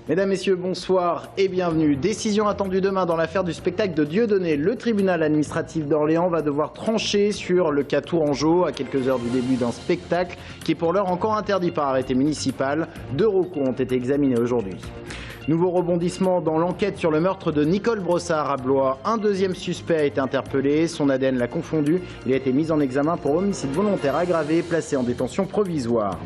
Mesdames, Messieurs, bonsoir et bienvenue. Décision attendue demain dans l'affaire du spectacle de Dieudonné. Le tribunal administratif d'Orléans va devoir trancher sur le cas Tourangeau à quelques heures du début d'un spectacle qui est pour l'heure encore interdit par arrêté municipal. 2 recours ont été examinés aujourd'hui. Nouveau rebondissement dans l'enquête sur le meurtre de Nicole Brossard à Blois. Un deuxième suspect a été interpellé. Son ADN l'a confondu. Il a été mis en examen pour homicide volontaire aggravé, placé en détention provisoire.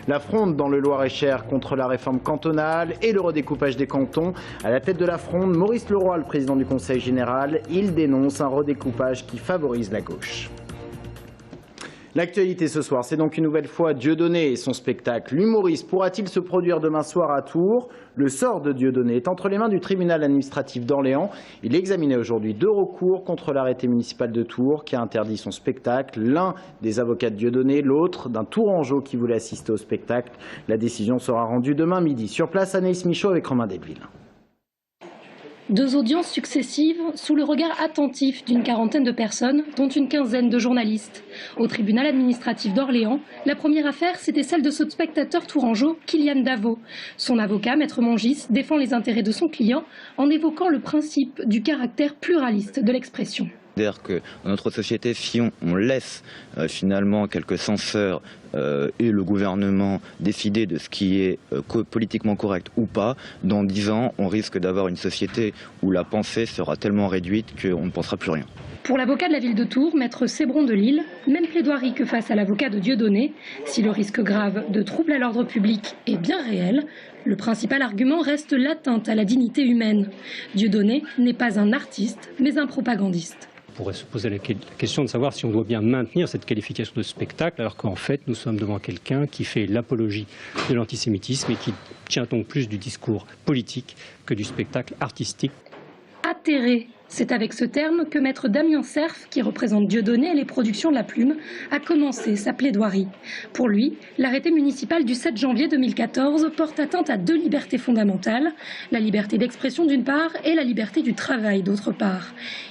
La fronde dans le Loir-et-Cher contre la réforme cantonale et le redécoupage des cantons. À la tête de la fronde, Maurice Leroy, le président du Conseil général, il dénonce un redécoupage qui favorise la gauche. L'actualité ce soir, c'est donc une nouvelle fois Dieudonné et son spectacle. L'humoriste pourra-t-il se produire demain soir à Tours? Le sort de Dieudonné est entre les mains du tribunal administratif d'Orléans. Il examinait aujourd'hui 2 recours contre l'arrêté municipal de Tours qui a interdit son spectacle. L'un des avocats de Dieudonné, l'autre d'un Tourangeau qui voulait assister au spectacle. La décision sera rendue demain midi. Sur place, Anaïs Michaud avec Romain Delville. 2 audiences successives sous le regard attentif d'une quarantaine de personnes, dont une quinzaine de journalistes. Au tribunal administratif d'Orléans, la première affaire, c'était celle de ce spectateur tourangeau, Kylian Davo. Son avocat, Maître Mongis, défend les intérêts de son client en évoquant le principe du caractère pluraliste de l'expression. C'est-à-dire que dans notre société, si on laisse finalement quelques censeurs et le gouvernement décider de ce qui est politiquement correct ou pas, dans 10 ans, on risque d'avoir une société où la pensée sera tellement réduite qu'on ne pensera plus rien. Pour l'avocat de la ville de Tours, Maître Sébron de Lille, même plaidoirie que face à l'avocat de Dieudonné. Si le risque grave de trouble à l'ordre public est bien réel, le principal argument reste l'atteinte à la dignité humaine. Dieudonné n'est pas un artiste, mais un propagandiste. On pourrait se poser la question de savoir si on doit bien maintenir cette qualification de spectacle, alors qu'en fait, nous sommes devant quelqu'un qui fait l'apologie de l'antisémitisme et qui tient donc plus du discours politique que du spectacle artistique. Atterré, c'est avec ce terme que Maître Damien Cerf, qui représente Dieudonné et les productions de la Plume, a commencé sa plaidoirie. Pour lui, l'arrêté municipal du 7 janvier 2014 porte atteinte à 2 libertés fondamentales, la liberté d'expression d'une part et la liberté du travail d'autre part.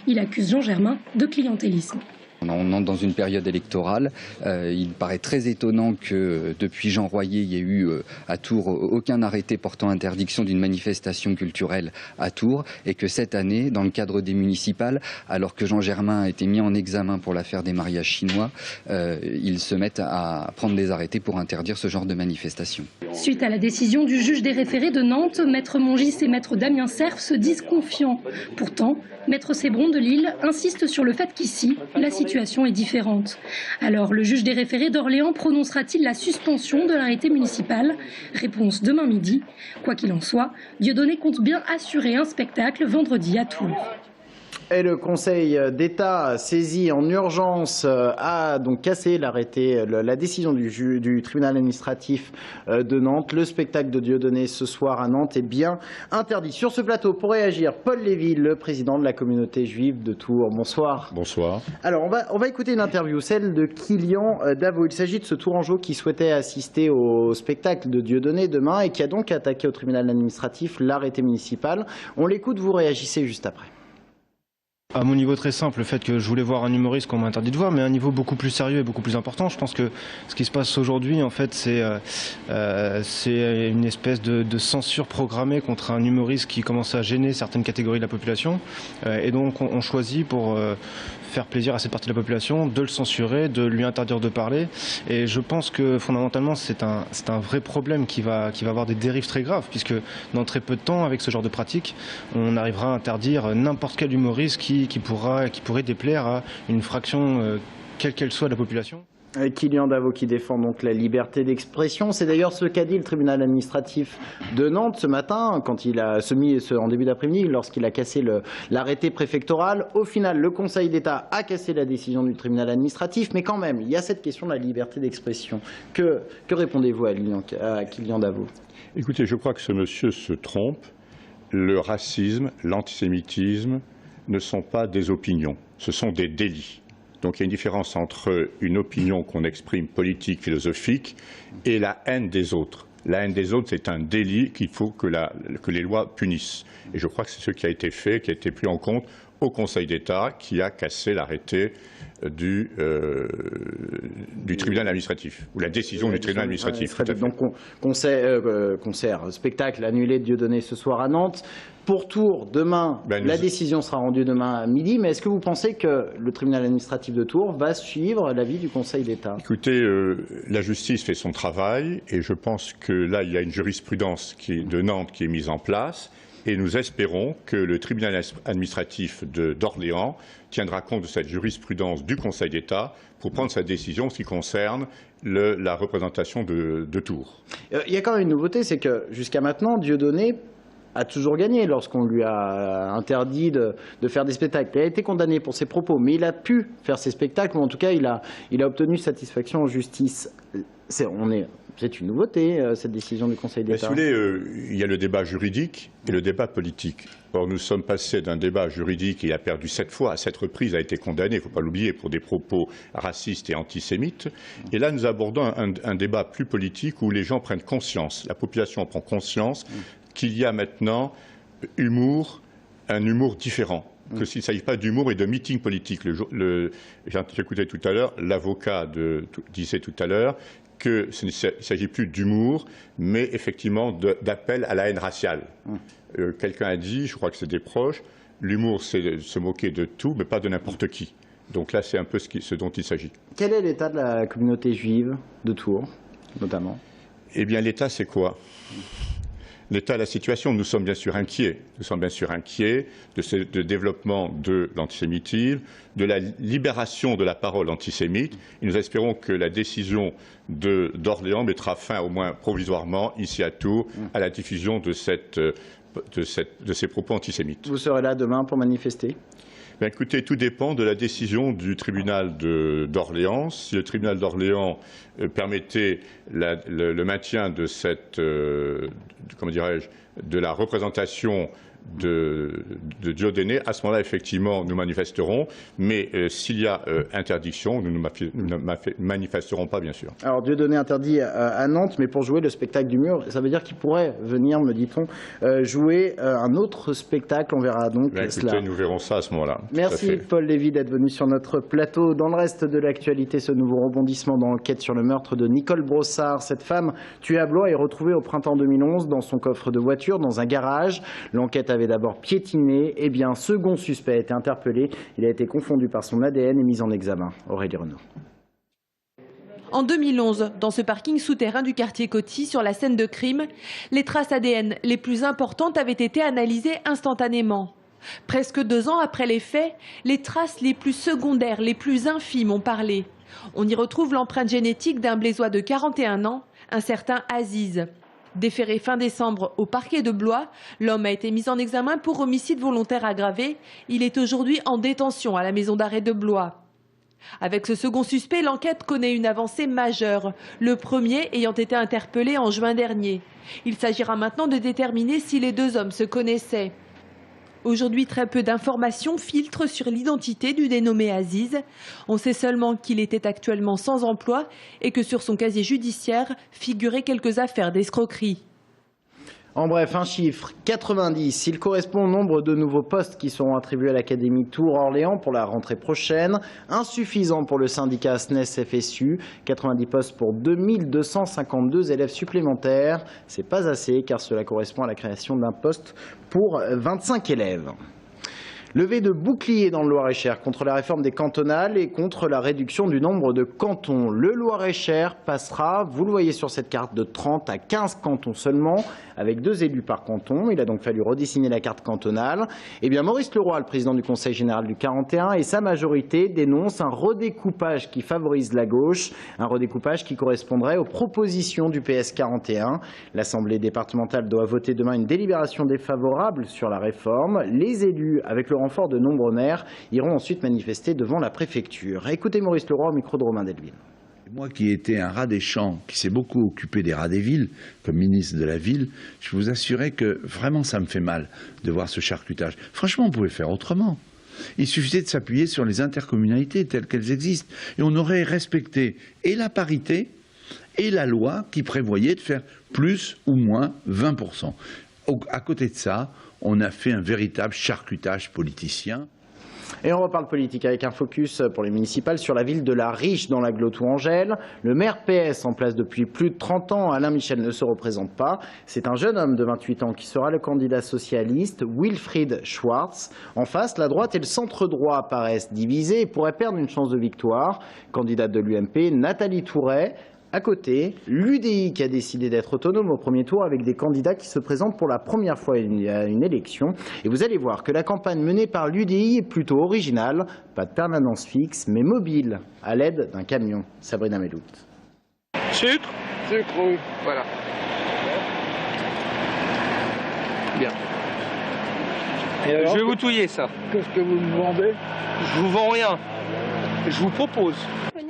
Il accuse Jean Germain de clientélisme. On entre dans une période électorale. Il paraît très étonnant que depuis Jean Royer, il y ait eu à Tours aucun arrêté portant interdiction d'une manifestation culturelle à Tours et que cette année, dans le cadre des municipales, alors que Jean Germain a été mis en examen pour l'affaire des mariages chinois, ils se mettent à prendre des arrêtés pour interdire ce genre de manifestation. Suite à la décision du juge des référés de Nantes, Maître Mongis et Maître Damien Cerf se disent confiants. Pourtant, Maître Sébron de Lille insiste sur le fait qu'ici, la situation est différente. Alors, le juge des référés d'Orléans prononcera-t-il la suspension de l'arrêté municipal? Réponse demain midi. Quoi qu'il en soit, Dieudonné compte bien assurer un spectacle vendredi à Tours. Et le Conseil d'État saisi en urgence a donc cassé l'arrêté, la décision du tribunal administratif de Nantes. Le spectacle de Dieudonné ce soir à Nantes est bien interdit. Sur ce plateau, pour réagir, Paul Lévy, le président de la communauté juive de Tours. Bonsoir. Bonsoir. Alors, on va écouter une interview, celle de Kylian Davo. Il s'agit de ce Tourangeau qui souhaitait assister au spectacle de Dieudonné demain et qui a donc attaqué au tribunal administratif l'arrêté municipal. On l'écoute, vous réagissez juste après. À mon niveau très simple, le fait que je voulais voir un humoriste qu'on m'a interdit de voir, mais à un niveau beaucoup plus sérieux et beaucoup plus important, je pense que ce qui se passe aujourd'hui, en fait, c'est une espèce de censure programmée contre un humoriste qui commence à gêner certaines catégories de la population. Et donc on choisit pour faire plaisir à cette partie de la population, de le censurer, de lui interdire de parler. Et je pense que fondamentalement c'est un vrai problème qui va avoir des dérives très graves, puisque dans très peu de temps, avec ce genre de pratique, on arrivera à interdire n'importe quel humoriste qui pourrait déplaire à une fraction quelle qu'elle soit de la population. Kylian Davo qui défend donc la liberté d'expression. C'est d'ailleurs ce qu'a dit le tribunal administratif de Nantes ce matin, quand il a en début d'après-midi, lorsqu'il a cassé l'arrêté préfectoral. Au final, le Conseil d'État a cassé la décision du tribunal administratif, mais quand même, il y a cette question de la liberté d'expression. Que répondez-vous à Kylian Davo? Écoutez, je crois que ce monsieur se trompe. Le racisme, l'antisémitisme ne sont pas des opinions, ce sont des délits. Donc il y a une différence entre une opinion qu'on exprime politique, philosophique, et la haine des autres. La haine des autres, c'est un délit qu'il faut que les lois punissent. Et je crois que c'est ce qui a été fait, qui a été pris en compte au Conseil d'État, qui a cassé l'arrêté du du tribunal administratif, ou la décision du tribunal administratif. Donc concert, spectacle annulé de Dieudonné ce soir à Nantes. Pour Tours, demain, la décision sera rendue demain à midi, mais est-ce que vous pensez que le tribunal administratif de Tours va suivre l'avis du Conseil d'État? Écoutez, la justice fait son travail et je pense que là, il y a une jurisprudence de Nantes qui est mise en place et nous espérons que le tribunal administratif d'Orléans tiendra compte de cette jurisprudence du Conseil d'État pour prendre sa décision en ce qui concerne la représentation de Tours. Il y a quand même une nouveauté, c'est que jusqu'à maintenant, Dieudonné a toujours gagné lorsqu'on lui a interdit de faire des spectacles. Il a été condamné pour ses propos, mais il a pu faire ses spectacles, ou en tout cas, il a obtenu satisfaction en justice. C'est une nouveauté, cette décision du Conseil d'État. Si vous voulez, il y a le débat juridique et le débat politique. Or, nous sommes passés d'un débat juridique, il a perdu 7 fois, à 7 reprises, a été condamné, il ne faut pas l'oublier, pour des propos racistes et antisémites. Et là, nous abordons un débat plus politique où les gens prennent conscience, la population prend conscience qu'il y a maintenant un humour différent. Que s'il ne s'agit pas d'humour et de meeting politique. J'écoutais tout à l'heure, l'avocat disait tout à l'heure qu'il ne s'agit plus d'humour, mais effectivement d'appel à la haine raciale. Quelqu'un a dit, je crois que c'est des proches, l'humour c'est de se moquer de tout, mais pas de n'importe qui. Donc là, c'est un peu ce dont il s'agit. Quel est l'état de la communauté juive de Tours, notamment? Eh bien, l'état, c'est quoi? L'état de la situation, nous sommes bien sûr inquiets. Nous sommes bien sûr inquiets de développement de l'antisémitisme, de la libération de la parole antisémite. Et nous espérons que la décision d'Orléans mettra fin, au moins provisoirement, ici à Tours, à la diffusion de ces propos antisémites. Vous serez là demain pour manifester? Bien, écoutez, tout dépend de la décision du tribunal d'Orléans. Si le tribunal d'Orléans permettait le maintien de cette, comment dirais-je, de la représentation de Dieudonné, à ce moment-là, effectivement, nous manifesterons. Mais s'il y a interdiction, nous ne manifesterons pas, bien sûr. Alors, Dieudonné interdit à Nantes, mais pour jouer le spectacle du mur, ça veut dire qu'il pourrait venir, me dit-on, jouer un autre spectacle. On verra donc cela. Écoutez, nous verrons ça à ce moment-là. Merci, Paul Lévy, d'être venu sur notre plateau. Dans le reste de l'actualité, ce nouveau rebondissement dans l'enquête sur le meurtre de Nicole Brossard. Cette femme tuée à Blois est retrouvée au printemps 2011 dans son coffre de voiture, dans un garage. L'enquête avait d'abord piétiné. Eh bien, un second suspect a été interpellé. Il a été confondu par son ADN et mis en examen. Aurélie Renaud. En 2011, dans ce parking souterrain du quartier Coty, sur la scène de crime, les traces ADN les plus importantes avaient été analysées instantanément. Presque 2 ans après les faits, les traces les plus secondaires, les plus infimes ont parlé. On y retrouve l'empreinte génétique d'un Blésois de 41 ans, un certain Aziz. Déféré fin décembre au parquet de Blois, l'homme a été mis en examen pour homicide volontaire aggravé. Il est aujourd'hui en détention à la maison d'arrêt de Blois. Avec ce second suspect, l'enquête connaît une avancée majeure, le premier ayant été interpellé en juin dernier. Il s'agira maintenant de déterminer si les 2 hommes se connaissaient. Aujourd'hui, très peu d'informations filtrent sur l'identité du dénommé Aziz. On sait seulement qu'il était actuellement sans emploi et que sur son casier judiciaire figuraient quelques affaires d'escroquerie. En bref, un chiffre, 90. Il correspond au nombre de nouveaux postes qui seront attribués à l'Académie Tours-Orléans pour la rentrée prochaine. Insuffisant pour le syndicat SNES-FSU. 90 postes pour 2252 élèves supplémentaires. C'est pas assez car cela correspond à la création d'un poste pour 25 élèves. Levée de bouclier dans le Loir-et-Cher contre la réforme des cantonales et contre la réduction du nombre de cantons. Le Loir-et-Cher passera, vous le voyez sur cette carte, de 30 à 15 cantons seulement, avec 2 élus par canton. Il a donc fallu redessiner la carte cantonale. Eh bien, Maurice Leroy, le président du Conseil général du 41, et sa majorité dénoncent un redécoupage qui favorise la gauche, un redécoupage qui correspondrait aux propositions du PS 41. L'Assemblée départementale doit voter demain une délibération défavorable sur la réforme. Les élus, avec le renfort de nombreux maires, iront ensuite manifester devant la préfecture. Écoutez Maurice Leroy au micro de Romain Delville. Moi qui étais un rat des champs, qui s'est beaucoup occupé des rats des villes, comme ministre de la ville, je vous assurais que vraiment ça me fait mal de voir ce charcutage. Franchement, on pouvait faire autrement. Il suffisait de s'appuyer sur les intercommunalités telles qu'elles existent. Et on aurait respecté et la parité et la loi qui prévoyait de faire plus ou moins 20%. À côté de ça, on a fait un véritable charcutage politicien. Et on reparle politique avec un focus pour les municipales sur la ville de La Riche dans l'agglo tourangelle. Le maire PS en place depuis plus de 30 ans, Alain Michel, ne se représente pas. C'est un jeune homme de 28 ans qui sera le candidat socialiste, Wilfried Schwartz. En face, la droite et le centre droit paraissent divisés et pourraient perdre une chance de victoire. Candidate de l'UMP, Nathalie Touret. À côté, l'UDI qui a décidé d'être autonome au premier tour avec des candidats qui se présentent pour la première fois à une élection. Et vous allez voir que la campagne menée par l'UDI est plutôt originale. Pas de permanence fixe, mais mobile, à l'aide d'un camion. Sabrina Melout. Sucre? Sucre, oui. Voilà. Bien. Et alors, je vais vous touiller ça. Qu'est-ce que vous me vendez? Je vous vends rien. Je vous propose.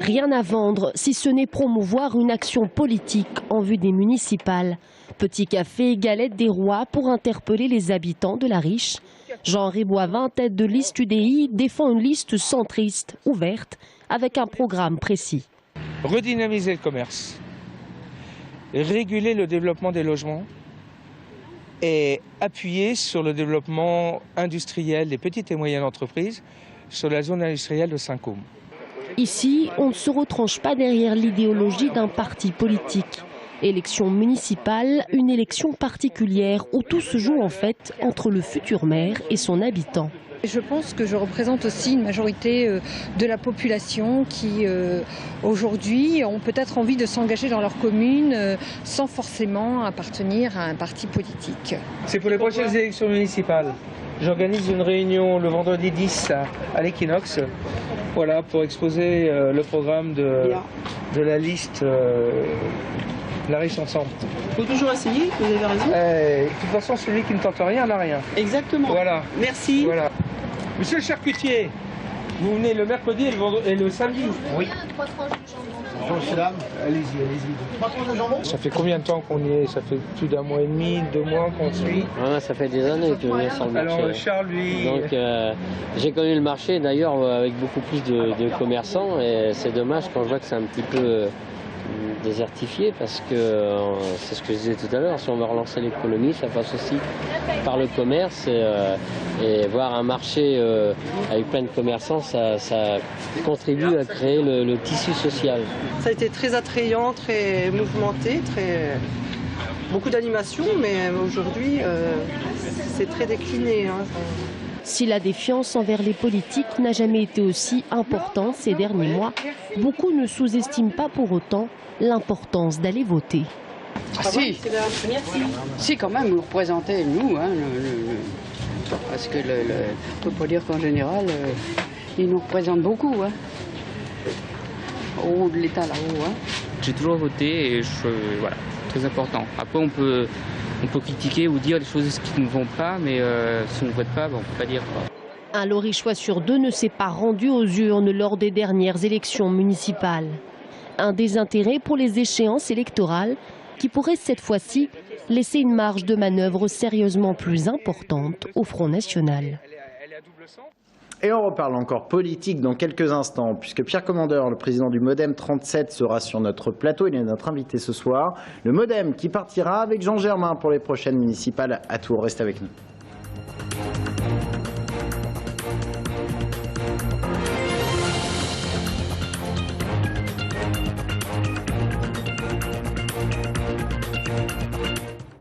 Rien à vendre, si ce n'est promouvoir une action politique en vue des municipales. Petit café, galette des rois pour interpeller les habitants de La Riche. Jean-Henri Boivin, tête de liste UDI, défend une liste centriste, ouverte, avec un programme précis. Redynamiser le commerce, réguler le développement des logements et appuyer sur le développement industriel des petites et moyennes entreprises sur la zone industrielle de Saint-Côme. Ici, on ne se retranche pas derrière l'idéologie d'un parti politique. Élection municipale, une élection particulière où tout se joue en fait entre le futur maire et son habitant. Je pense que je représente aussi une majorité de la population qui, aujourd'hui, ont peut-être envie de s'engager dans leur commune sans forcément appartenir à un parti politique. C'est pour les prochaines élections municipales. J'organise une réunion le vendredi 10 à l'Equinox, voilà, pour exposer le programme de la liste La Riche Ensemble. Il faut toujours essayer, vous avez raison. De toute façon, celui qui ne tente rien n'a rien. Exactement. Voilà. Merci. Voilà. Monsieur le charcutier, vous venez le mercredi et le samedi? Oui. Bonjour, monsieur, dame. Allez-y, allez-y. 3 tranches de jambon. Ça fait combien de temps qu'on y est? Ça fait plus d'un mois et demi, 2 mois qu'on suit? Ça fait des années que je viens sur le marché. Alors, Charles, lui... Donc, j'ai connu le marché, d'ailleurs, avec beaucoup plus de commerçants. Et c'est dommage quand je vois que c'est un petit peu désertifié, parce que c'est ce que je disais tout à l'heure, si on veut relancer l'économie, ça passe aussi par le commerce, et voir un marché avec plein de commerçants, ça contribue à créer le tissu social. Ça a été très attrayant, très mouvementé, beaucoup d'animation, mais aujourd'hui c'est très décliné. Si la défiance envers les politiques n'a jamais été aussi importante ces derniers mois, beaucoup ne sous-estiment pas pour autant l'importance d'aller voter. Ah si, si quand même, vous représentez nous, parce que on peut pas dire qu'en général, ils nous représentent beaucoup, au haut de l'État là-haut. J'ai toujours voté et voilà, très important. Après on peut critiquer ou dire des choses qui ne vont pas, mais si on ne vote pas, on ne peut pas dire. Un Lorichois sur 2 ne s'est pas rendu aux urnes lors des dernières élections municipales. Un désintérêt pour les échéances électorales qui pourrait cette fois-ci laisser une marge de manœuvre sérieusement plus importante au Front National. Et on reparle encore politique dans quelques instants, puisque Pierre Commandeur, le président du Modem 37, sera sur notre plateau. Il est notre invité ce soir. Le Modem qui partira avec Jean Germain pour les prochaines municipales à Tours. Restez avec nous.